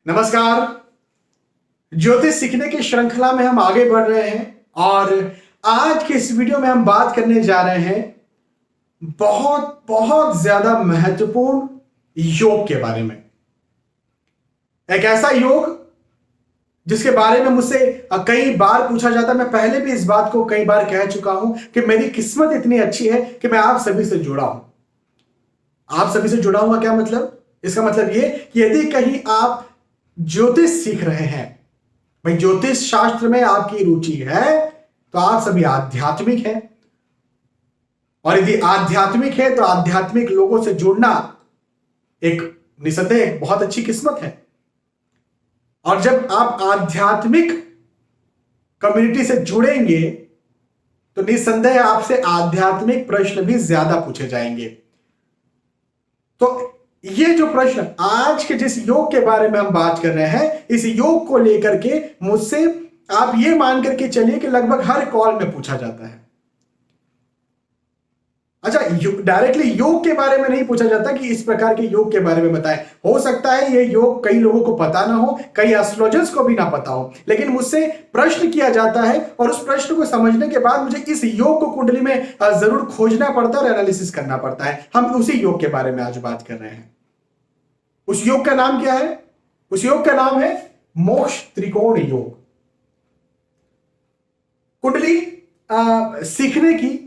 नमस्कार। ज्योतिष सीखने की श्रृंखला में हम आगे बढ़ रहे हैं और आज के इस वीडियो में हम बात करने जा रहे हैं बहुत बहुत ज्यादा महत्वपूर्ण योग के बारे में। एक ऐसा योग जिसके बारे में मुझसे कई बार पूछा जाता है। मैं पहले भी इस बात को कई बार कह चुका हूं कि मेरी किस्मत इतनी अच्छी है कि मैं आप सभी से जुड़ा हूं। आप सभी से जुड़ा हुआ क्या मतलब? इसका मतलब यह कि यदि कहीं आप ज्योतिष सीख रहे हैं, भाई ज्योतिष शास्त्र में आपकी रुचि है, तो आप सभी आध्यात्मिक हैं। और यदि आध्यात्मिक है तो आध्यात्मिक लोगों से जुड़ना एक निसंदेह एक बहुत अच्छी किस्मत है। और जब आप आध्यात्मिक कम्युनिटी से जुड़ेंगे तो निसंदेह आपसे आध्यात्मिक प्रश्न भी ज्यादा पूछे जाएंगे। तो ये जो प्रश्न आज के जिस योग के बारे में हम बात कर रहे हैं, इस योग को लेकर के मुझसे आप ये मान करके चलिए कि लगभग हर कॉल में पूछा जाता है। अच्छा, डायरेक्टली योग के बारे में नहीं पूछा जाता कि इस प्रकार के योग के बारे में बताएं। हो सकता है ये योग कई लोगों को पता ना हो, कई एस्ट्रोलॉजर्स को भी ना पता हो, लेकिन मुझसे प्रश्न किया जाता है और उस प्रश्न को समझने के बाद मुझे इस योग को कुंडली में जरूर खोजना पड़ता है और एनालिसिस करना पड़ता है। हम उसी योग के बारे में आज बात कर रहे हैं। उस योग का नाम क्या है? उस योग का नाम है मोक्ष त्रिकोण योग। कुंडली सीखने की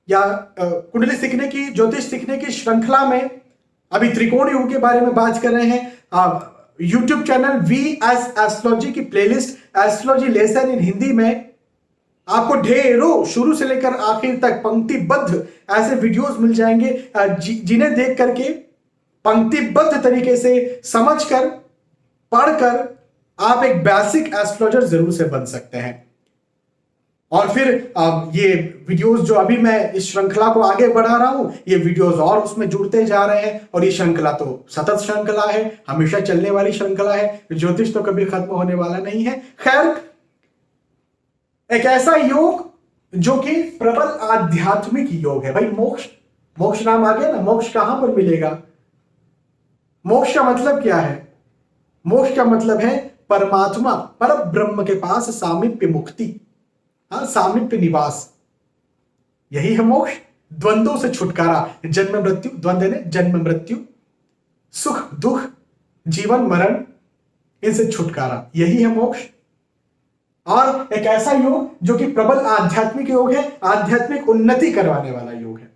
या कुंडली सीखने की, ज्योतिष सीखने की श्रृंखला में अभी त्रिकोण योग के बारे में बात कर रहे हैं। यूट्यूब चैनल VS एस्ट्रोलॉजी की playlist astrology lesson in Hindi में आपको ढेरों शुरू से लेकर आखिर तक पंक्तिबद्ध ऐसे वीडियोस मिल जाएंगे जिन्हें देख करके पंक्तिबद्ध तरीके से समझकर, पढ़कर आप एक बेसिक एस्ट्रोलॉजर जरूर से बन सकते हैं। और फिर ये वीडियोस जो अभी मैं इस श्रृंखला को आगे बढ़ा रहा हूं, ये वीडियोस और उसमें जुड़ते जा रहे हैं और ये श्रृंखला तो सतत श्रृंखला है, हमेशा चलने वाली श्रृंखला है। ज्योतिष तो कभी खत्म होने वाला नहीं है। खैर, एक ऐसा योग जो कि प्रबल आध्यात्मिक योग है। भाई मोक्ष, मोक्ष नाम आ गया ना। मोक्ष कहां पर मिलेगा? मोक्ष का मतलब क्या है? मोक्ष का मतलब है परमात्मा, पर ब्रह्म के पास सामीप्य मुक्ति, सामीप्य निवास। यही है मोक्ष। द्वंद्वों से छुटकारा, जन्म मृत्यु, द्वंद्व ने जन्म मृत्यु, सुख दुख, जीवन मरण, इनसे छुटकारा, यही है मोक्ष। और एक ऐसा योग जो कि प्रबल आध्यात्मिक योग है, आध्यात्मिक उन्नति करवाने वाला योग है।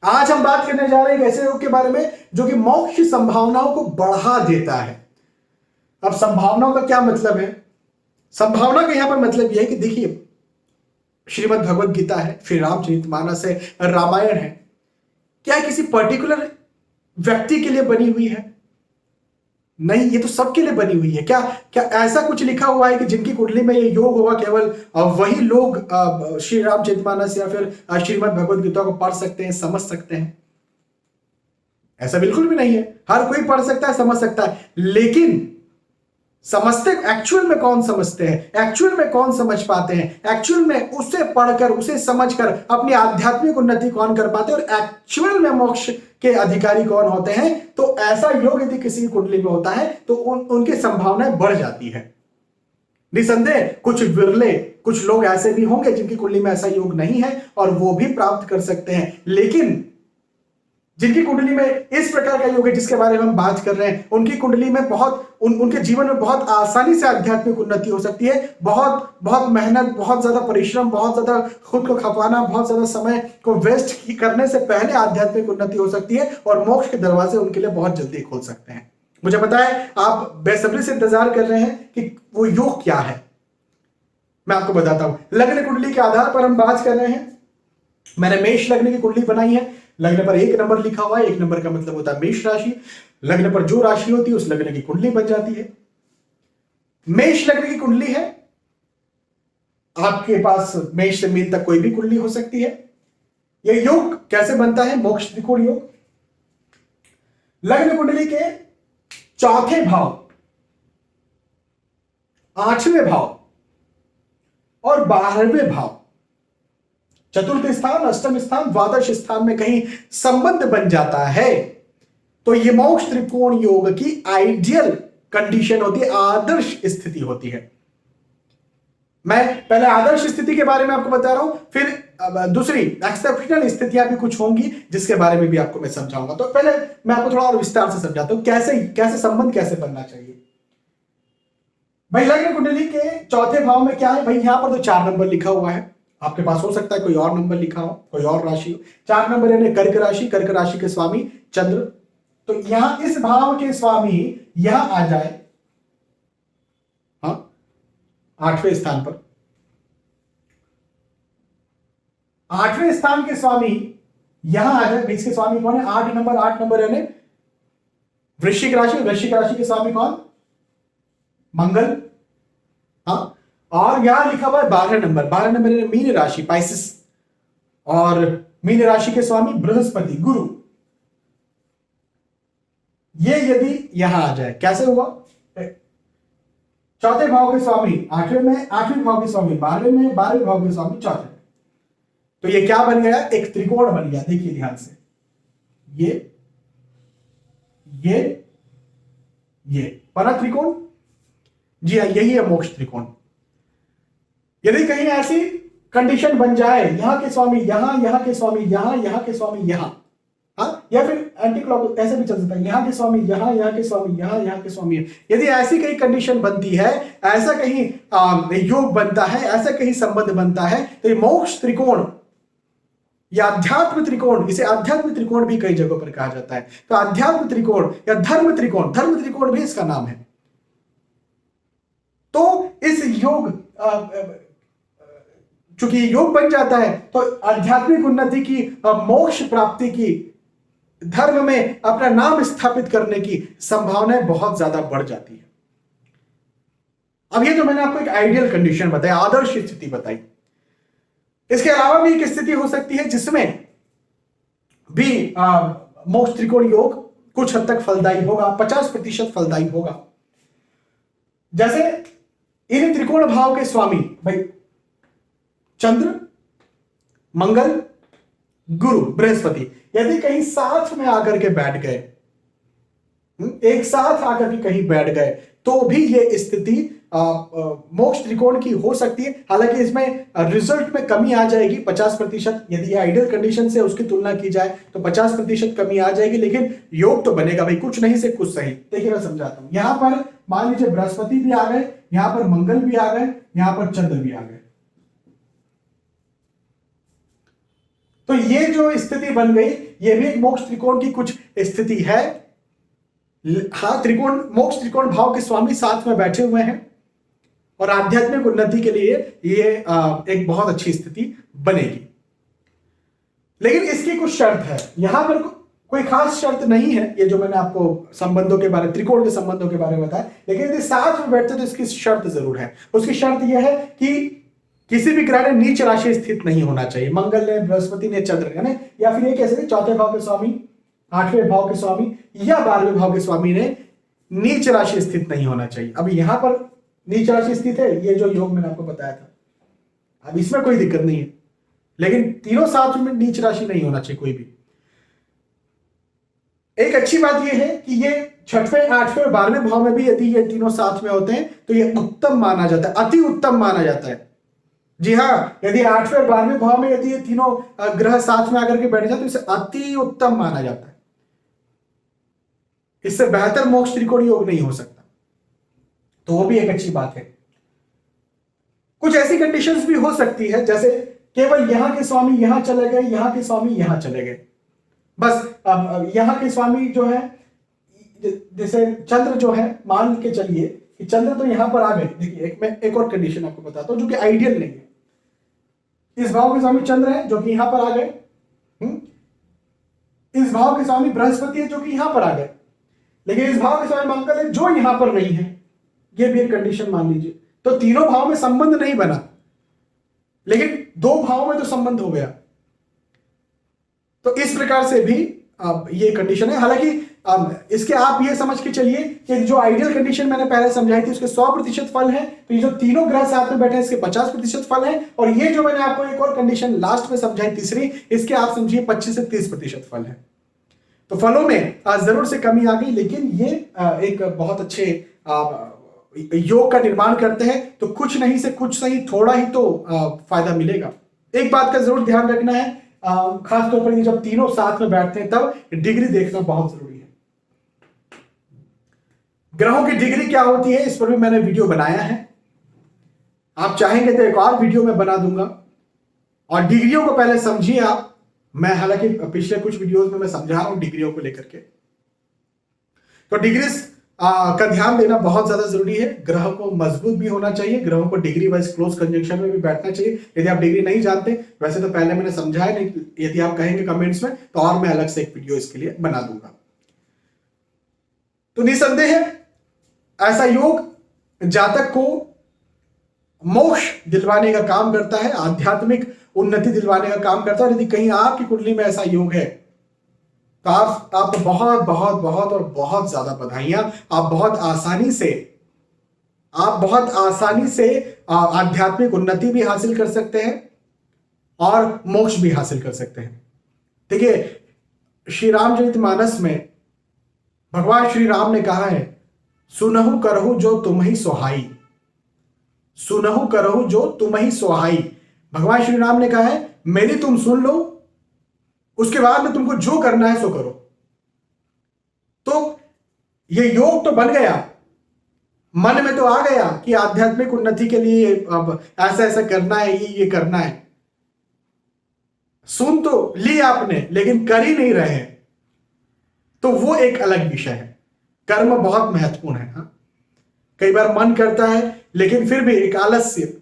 आज हम बात करने जा रहे हैं ऐसे योग के बारे में जो कि मोक्ष की संभावनाओं को बढ़ा देता है। अब संभावनाओं का क्या मतलब है? संभावना का यहां पर मतलब यह है कि देखिए, श्रीमद् भगवत गीता है, फिर रामचरितमानस है, रामायण है। क्या किसी पर्टिकुलर व्यक्ति के लिए बनी हुई है? नहीं, ये तो सबके लिए बनी हुई है। क्या क्या ऐसा कुछ लिखा हुआ है कि जिनकी कुंडली में ये योग होगा केवल वही लोग श्री रामचरितमानस या फिर श्रीमद् भगवत गीता को पढ़ सकते हैं, समझ सकते हैं? ऐसा बिल्कुल भी नहीं है। हर कोई पढ़ सकता है, समझ सकता है, लेकिन समझते एक्चुअल में कौन समझते हैं, एक्चुअल में कौन समझ पाते हैं, एक्चुअल में उसे पढ़कर, उसे समझकर अपनी आध्यात्मिक उन्नति कौन कर पाते हैं और एक्चुअल में मोक्ष के अधिकारी कौन होते हैं? तो ऐसा योग यदि किसी की कुंडली में होता है तो उनकी संभावनाएं बढ़ जाती है। निसंदेह कुछ विरले, कुछ लोग ऐसे भी होंगे जिनकी कुंडली में ऐसा योग नहीं है और वो भी प्राप्त कर सकते हैं। लेकिन जिनकी कुंडली में इस प्रकार का योग है जिसके बारे में हम बात कर रहे हैं, उनकी कुंडली में उनके जीवन में बहुत आसानी से आध्यात्मिक उन्नति हो सकती है। बहुत बहुत मेहनत, बहुत ज्यादा परिश्रम, बहुत ज्यादा खुद को खपाना, बहुत ज्यादा समय को वेस्ट करने से पहले आध्यात्मिक उन्नति हो सकती है और मोक्ष के दरवाजे उनके लिए बहुत जल्दी खोल सकते हैं। मुझे पता है आप बेसब्री से इंतजार कर रहे हैं कि वो योग क्या है। मैं आपको बताता हूं। लग्न कुंडली के आधार पर हम बात कर रहे हैं। मैंने मेष लग्न की कुंडली बनाई है। लग्न पर 1 नंबर लिखा हुआ है। 1 नंबर का मतलब होता है मेष राशि। लग्न पर जो राशि होती है उस लग्न की कुंडली बन जाती है। मेष लग्न की कुंडली है, आपके पास मेष से मीन तक कोई भी कुंडली हो सकती है। यह योग कैसे बनता है? मोक्ष त्रिकोण योग। लग्न कुंडली के चौथे भाव, 8वें भाव और 12वें भाव, चतुर्थ स्थान, अष्टम स्थान, द्वादश स्थान में कहीं संबंध बन जाता है तो ये मोक्ष त्रिकोण योग की आइडियल कंडीशन होती है, आदर्श स्थिति होती है। मैं पहले आदर्श स्थिति के बारे में आपको बता रहा हूं, फिर दूसरी एक्सेप्शनल स्थितियां भी कुछ होंगी जिसके बारे में भी आपको मैं समझाऊंगा। तो पहले मैं आपको थोड़ा और विस्तार से समझाता हूं कैसे कैसे संबंध कैसे बनना चाहिए। भाई लग्न कुंडली के चौथे भाव में क्या है, भाई यहां पर तो 4 नंबर लिखा हुआ है, आपके पास हो सकता है कोई और नंबर लिखा हो, कोई और राशि हो। 4 नंबर यानी कर्क राशि, कर्क राशि के स्वामी चंद्र। तो यहां इस भाव के स्वामी यहां आ जाए, हाँ 8वें स्थान पर, 8वें स्थान के स्वामी यहां आ जाए। इसके स्वामी कौन है, 8 नंबर, 8 नंबर यानी वृश्चिक राशि, वृश्चिक राशि के स्वामी कौन, मंगल। हाँ, और यहां लिखा हुआ है 12 नंबर, 12 नंबर यानी मीन राशि, पाइसिस, और मीन राशि के स्वामी बृहस्पति, गुरु। ये यदि यहां आ जाए, कैसे हुआ, चौथे भाव के स्वामी 8वें में, 8वें भाव के स्वामी 12वें में, 12वें भाव के स्वामी 4वें में। तो ये क्या बन गया, एक त्रिकोण बन गया। देखिए ध्यान से, ये बना त्रिकोण, जी हाँ यही है मोक्ष त्रिकोण। यदि कहीं ऐसी कंडीशन बन जाए, यहां के स्वामी यहां, यहां के स्वामी यहां, यहां के स्वामी यहां, हाँ, या फिर एंटी क्लॉक ऐसे भी चल सकता है, यहां के स्वामी यहां, यहां के स्वामी यहां, यहां के स्वामी यहां। यदि ऐसी कहीं कंडीशन बनती है, ऐसा कहीं योग बनता है, ऐसा कहीं संबंध बनता है, तो ये मोक्ष त्रिकोण या अध्यात्म त्रिकोण, इसे अध्यात्म त्रिकोण भी कई जगहों पर कहा जाता है। तो अध्यात्म त्रिकोण या धर्म त्रिकोण, धर्म त्रिकोण भी इसका नाम है। तो इस योग, चूंकि योग बन जाता है तो आध्यात्मिक उन्नति की, मोक्ष प्राप्ति की, धर्म में अपना नाम स्थापित करने की संभावनाएं बहुत ज्यादा बढ़ जाती है। अब ये तो मैंने आपको एक आइडियल कंडीशन बताई, आदर्श स्थिति बताई। इसके अलावा भी एक स्थिति हो सकती है जिसमें भी मोक्ष त्रिकोण योग कुछ हद तक फलदायी होगा, 50% फलदायी होगा। जैसे इन त्रिकोण भाव के स्वामी भाई चंद्र, मंगल, गुरु, बृहस्पति यदि कहीं साथ में आकर के बैठ गए, एक साथ आकर के कहीं बैठ गए, तो भी ये स्थिति मोक्ष त्रिकोण की हो सकती है। हालांकि इसमें रिजल्ट में कमी आ जाएगी 50%, यदि आइडियल कंडीशन से उसकी तुलना की जाए तो 50% कमी आ जाएगी, लेकिन योग तो बनेगा भाई, कुछ नहीं से कुछ सही। देखिए मैं समझाता हूं, यहां पर मान लीजिए बृहस्पति भी आ गए, यहां पर मंगल भी आ गए, यहां पर चंद्र भी आ गए, तो ये जो स्थिति बन गई, ये भी एक मोक्ष त्रिकोण की कुछ स्थिति है। हाँ, त्रिकोण, मोक्ष त्रिकोण भाव के स्वामी साथ में बैठे हुए हैं और आध्यात्मिक उन्नति के लिए ये एक बहुत अच्छी स्थिति बनेगी। लेकिन इसकी कुछ शर्त है, यहां पर कोई खास शर्त नहीं है, ये जो मैंने आपको संबंधों के बारे, त्रिकोण के संबंधों के बारे में बताया, लेकिन यदि साथ में बैठते तो इसकी शर्त जरूर है। उसकी शर्त यह है कि किसी भी ग्रह ने नीच राशि स्थित नहीं होना चाहिए, मंगल ने, बृहस्पति ने, चंद्र ने, या फिर ये कैसे चौथे भाव के स्वामी, 8वें भाव के स्वामी या 12वें भाव के स्वामी ने नीच राशि स्थित नहीं होना चाहिए। अब यहां पर नीच राशि स्थित है, ये जो योग मैंने आपको बताया था, अब इसमें कोई दिक्कत नहीं है, लेकिन तीनों साथ में नीच राशि नहीं होना चाहिए कोई भी। एक अच्छी बात यह है कि ये 6वें, 8वें और 12वें भाव में भी यदि ये तीनों साथ में होते हैं तो ये उत्तम माना जाता है, अति उत्तम माना जाता है। जी हाँ, यदि 8वें और 12वें भाव में यदि ये तीनों ग्रह साथ में आकर के बैठ जाते तो इसे अति उत्तम माना जाता है। इससे बेहतर मोक्ष त्रिकोण योग नहीं हो सकता, तो वो भी एक अच्छी बात है। कुछ ऐसी कंडीशंस भी हो सकती है जैसे केवल यहां के स्वामी यहां चले गए, यहां के स्वामी यहां चले गए, बस यहां के स्वामी जो है, जैसे चंद्र जो है, मान के चलिए कि चंद्र तो यहां पर आ गए। देखिए मैं एक और कंडीशन आपको बताता हूं जो कि आइडियल नहीं है। इस भाव के स्वामी चंद्र है जो कि यहां पर आ गए, इस भाव के स्वामी बृहस्पति है जो कि यहां पर आ गए, लेकिन इस भाव के स्वामी मंगल है जो यहां पर नहीं है। ये भी एक कंडीशन मान लीजिए, तो तीनों भाव में संबंध नहीं बना, लेकिन 2 भाव में तो संबंध हो गया। तो इस प्रकार से भी ये कंडीशन है। हालांकि इसके आप ये समझ के चलिए कि जो आइडियल कंडीशन मैंने पहले समझाई थी उसके 100% फल है, तो ये जो तीनों ग्रह साथ में बैठे हैं इसके 50% फल है, और ये जो मैंने आपको एक और कंडीशन लास्ट में समझाई तीसरी, इसके आप समझिए 25 से 30% फल है। तो फलों में जरूर से कमी आ गई, लेकिन ये एक बहुत अच्छे योग का निर्माण करते हैं। तो कुछ नहीं से कुछ सही, थोड़ा ही तो फायदा मिलेगा। एक बात का जरूर ध्यान रखना है, खास तौर पर जब तीनों साथ में बैठते हैं तब डिग्री देखना बहुत जरूरी है। ग्रहों की डिग्री क्या होती है इस पर भी मैंने वीडियो बनाया है, आप चाहेंगे तो एक और वीडियो में बना दूंगा। और डिग्रियों को पहले समझिए आप। मैं हालांकि पिछले कुछ वीडियोस में मैं समझा रहा हूं डिग्रियों को लेकर के। तो डिग्रीज का ध्यान देना बहुत ज्यादा जरूरी है। ग्रह को मजबूत भी होना चाहिए, ग्रहों को डिग्री वाइज क्लोज कंजंक्शन में भी बैठना चाहिए। यदि आप डिग्री नहीं जानते, वैसे तो पहले मैंने समझाया नहीं, यदि आप कहेंगे कमेंट्स में तो और मैं अलग से एक वीडियो इसके लिए बना दूंगा। तो निसंदेह ऐसा योग जातक को मोक्ष दिलवाने का काम करता है, आध्यात्मिक उन्नति दिलवाने का काम करता है। यदि कहीं आपकी कुंडली में ऐसा योग है तो आप बहुत बहुत बहुत और बहुत ज्यादा बधाइयां। आप बहुत आसानी से आध्यात्मिक उन्नति भी हासिल कर सकते हैं और मोक्ष भी हासिल कर सकते हैं। देखिए, श्री रामचरितमानस में भगवान श्री राम ने कहा है, सुनहु करहु जो तुम ही सुहाई, सुनहु करहु जो तुम ही सुहाई। भगवान श्री राम ने कहा है मेरी तुम सुन लो, उसके बाद में तुमको जो करना है सो करो। तो ये योग तो बन गया, मन में तो आ गया कि आध्यात्मिक उन्नति के लिए अब ऐसा ऐसा करना है, ये करना है। सुन तो ली आपने लेकिन कर ही नहीं रहे, तो वो एक अलग विषय है। कर्म बहुत महत्वपूर्ण है। हाँ? कई बार मन करता है लेकिन फिर भी एक आलस्य,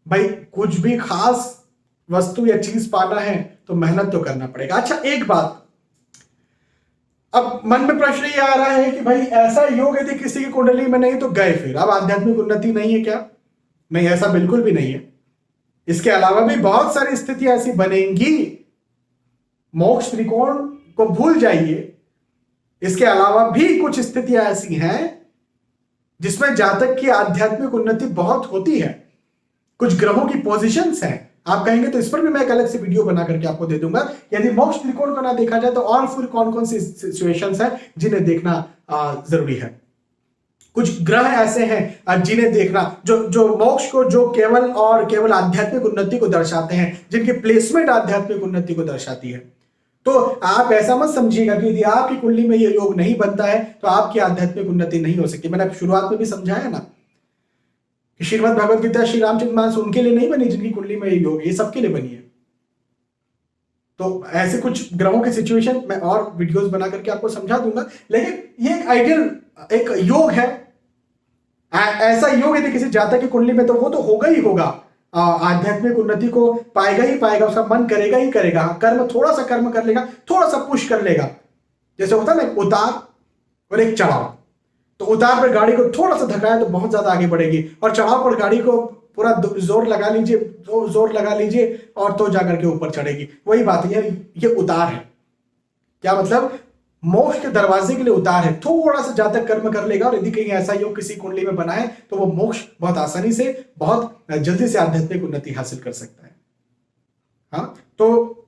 भाई कुछ भी खास वस्तु या चीज पाना है तो मेहनत तो करना पड़ेगा। अच्छा, एक बात अब मन में प्रश्न ये आ रहा है कि भाई ऐसा योग यदि किसी की कुंडली में नहीं तो गए, फिर अब आध्यात्मिक उन्नति नहीं है क्या? नहीं, ऐसा बिल्कुल भी नहीं है। इसके अलावा भी बहुत सारी स्थितियां ऐसी बनेंगी, मोक्ष त्रिकोण को भूल जाइए। इसके अलावा भी कुछ स्थितियां ऐसी हैं जिसमें जातक की आध्यात्मिक उन्नति बहुत होती है। कुछ ग्रहों की पोजीशंस हैं, आप कहेंगे तो इस पर भी मैं एक अलग से वीडियो बना करके आपको दे दूंगा। यदि मोक्ष त्रिकोण को ना देखा जाए तो और फिर कौन कौन सी सिचुएशंस हैं जिन्हें देखना जरूरी है। कुछ ग्रह ऐसे हैं जिन्हें देखना, जो मोक्ष को जो केवल और केवल आध्यात्मिक उन्नति को दर्शाते हैं, जिनकी प्लेसमेंट आध्यात्मिक उन्नति को दर्शाती है। तो आप ऐसा मत समझिएगा कि यदि आपकी कुंडली में ये योग नहीं बनता है तो आपकी आध्यात्मिक उन्नति नहीं हो सकती। मैंने शुरुआत में भी समझाया ना कि श्रीमद् भगवद गीता श्री रामचरितमानस उनके लिए नहीं बनी जिनकी कुंडली में ये योग, ये सबके लिए बनी है। तो ऐसे कुछ ग्रहों की सिचुएशन मैं और वीडियोस बना करके आपको समझा दूंगा, लेकिन ये एक आइडियल एक योग है। ऐसा योग यदि किसी जातक की कुंडली में तो वो तो होगा ही होगा, आध्यात्मिक उन्नति को पाएगा ही पाएगा, उसका मन करेगा ही करेगा। कर्म थोड़ा सा कर्म कर लेगा, थोड़ा सा पुश कर लेगा। जैसे होता है ना एक उतार और एक चढ़ाव, तो उतार पर गाड़ी को थोड़ा सा धकाया तो बहुत ज्यादा आगे बढ़ेगी, और चढ़ाव पर गाड़ी को पूरा जोर लगा लीजिए और तो जाकर के ऊपर चढ़ेगी। वही बात है, ये उतार है। क्या मतलब? मोक्ष के दरवाजे के लिए उतार है। थोड़ा सा जातक कर्म कर लेगा और यदि कहीं ऐसा योग किसी कुंडली में बनाए तो वो मोक्ष बहुत आसानी से, बहुत जल्दी से आध्यात्मिक उन्नति हासिल कर सकता है। हाँ, तो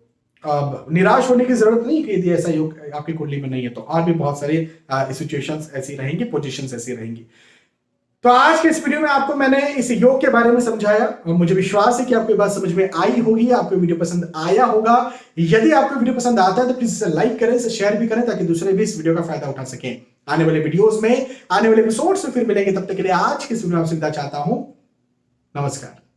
निराश होने की जरूरत नहीं कि यदि ऐसा योग आपकी कुंडली में नहीं है तो और भी बहुत सारी सिचुएशंस ऐसी रहेंगी, पोजीशंस ऐसी रहेंगी। तो आज के इस वीडियो में आपको मैंने इस योग के बारे में समझाया और मुझे विश्वास है कि आपको बात समझ में आई होगी, आपको वीडियो पसंद आया होगा। यदि आपको वीडियो पसंद आता है तो प्लीज इसे लाइक करें, इसे शेयर भी करें ताकि दूसरे भी इस वीडियो का फायदा उठा सकें। आने वाले वीडियोस में, आने वाले एपिसोड्स में फिर मिलेंगे। तब तक के लिए आज के इस वीडियो में आपसे विदा चाहता हूं। नमस्कार।